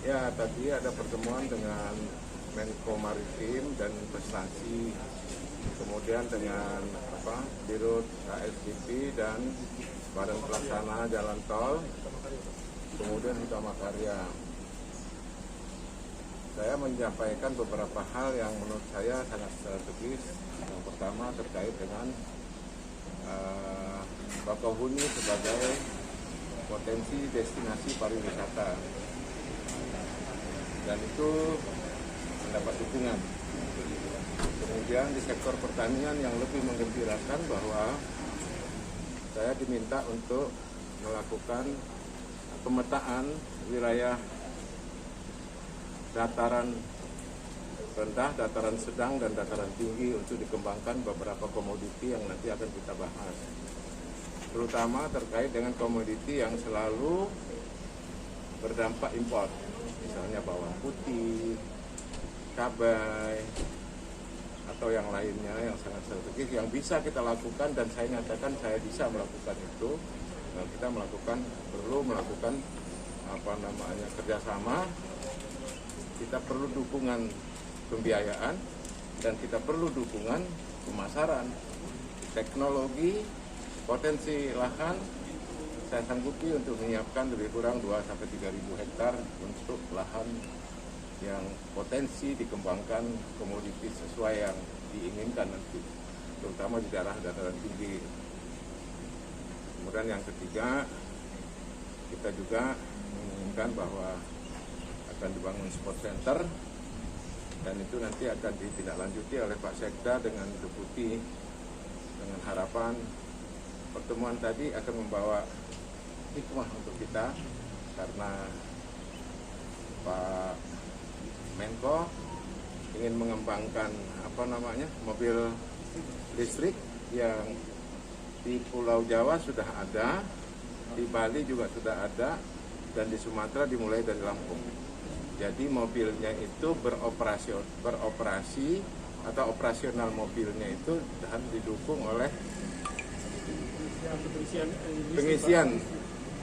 Ya, tadi ada pertemuan dengan Menko Maritim dan Investasi, kemudian dengan Dirut KSDP dan Badan Pelaksana Jalan Tol, kemudian Utama Karya. Saya menyampaikan beberapa hal yang menurut saya sangat strategis. Yang pertama terkait dengan Bakauheni sebagai potensi destinasi pariwisata, dan itu mendapat dukungan. Kemudian di sektor pertanian yang lebih menggembirakan bahwa saya diminta untuk melakukan pemetaan wilayah dataran rendah, dataran sedang, dan dataran tinggi untuk dikembangkan beberapa komoditi yang nanti akan kita bahas. Terutama terkait dengan komoditi yang selalu berdampak impor, misalnya bawang putih, cabai, atau yang lainnya yang sangat strategis yang bisa kita lakukan, dan saya nyatakan saya bisa melakukan itu. Nah, kita perlu melakukan kerjasama, kita perlu dukungan pembiayaan, dan kita perlu dukungan pemasaran, teknologi, potensi lahan. Saya sanggupi untuk menyiapkan lebih kurang 2-3 ribu hektar untuk lahan yang potensi dikembangkan komoditi sesuai yang diinginkan nanti, terutama di daerah dataran tinggi. Kemudian yang ketiga, kita juga menginginkan bahwa akan dibangun sport center, dan itu nanti akan ditindaklanjuti oleh Pak Sekda dengan Deputi, dengan harapan pertemuan tadi akan membawa hikmah untuk kita, karena Pak Menko ingin mengembangkan mobil listrik yang di Pulau Jawa sudah ada, di Bali juga sudah ada, dan di Sumatera dimulai dari Lampung. Jadi mobilnya itu beroperasi atau operasional mobilnya itu harus didukung oleh pengisian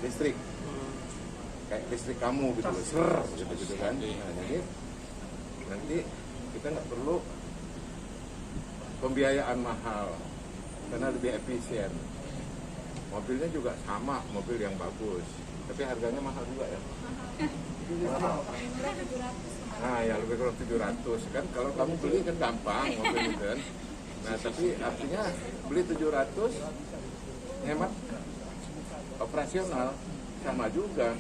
listrik, kayak listrik kamu gitu loh, gitu kan. Nah, jadi nanti kita nggak perlu pembiayaan mahal karena lebih efisien. Mobilnya juga sama, mobil yang bagus, tapi harganya mahal juga ya. Nah, yang lebih kurang 700 kan. Kalau kamu beli kan gampang mobil itu kan. Nah, tapi artinya beli 700 hemat operasional, sama juga.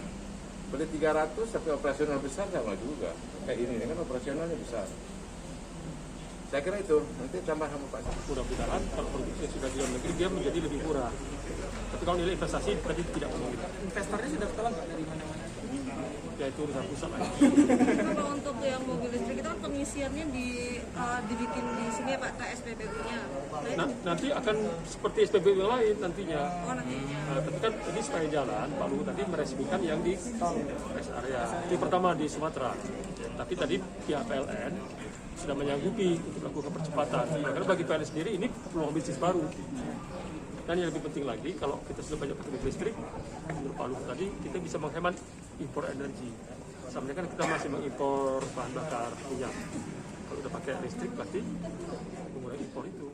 Beli 300 tapi operasional besar sama juga. Kayak ini kan operasionalnya besar. Saya kira itu, nanti tambah sama Pak. Mudah-mudahan kalau produksi sudah di dalam negeri dia menjadi lebih murah. Tapi kalau nilai investasi tadi tidak mungkin. Investornya sudah ketahuan nggak dari mana-mana? Ya itu urusan pusat lagi. Kalau untuk yang mobil listrik itu kan pengisiannya dibikin di sini ya Pak, SPBU-nya. Nanti akan seperti SPBU yang lain nantinya. Oh, nantinya. Tapi kan ini supaya jalan, Pak Luhut tadi meresmikan yang di rest area. Itu pertama di Sumatera. Tapi tadi pihak PLN sudah menyanggupi untuk melakukan percepatan. Karena bagi PLN sendiri ini peluang bisnis baru. Dan yang lebih penting lagi, kalau kita sudah banyak pakai mobil listrik, menurut Pak Luhut tadi, kita bisa menghemat impor energi. Sampai kan kita masih mengimpor bahan bakar minyak. Kalau udah pakai listrik, berarti mengurangi impor itu.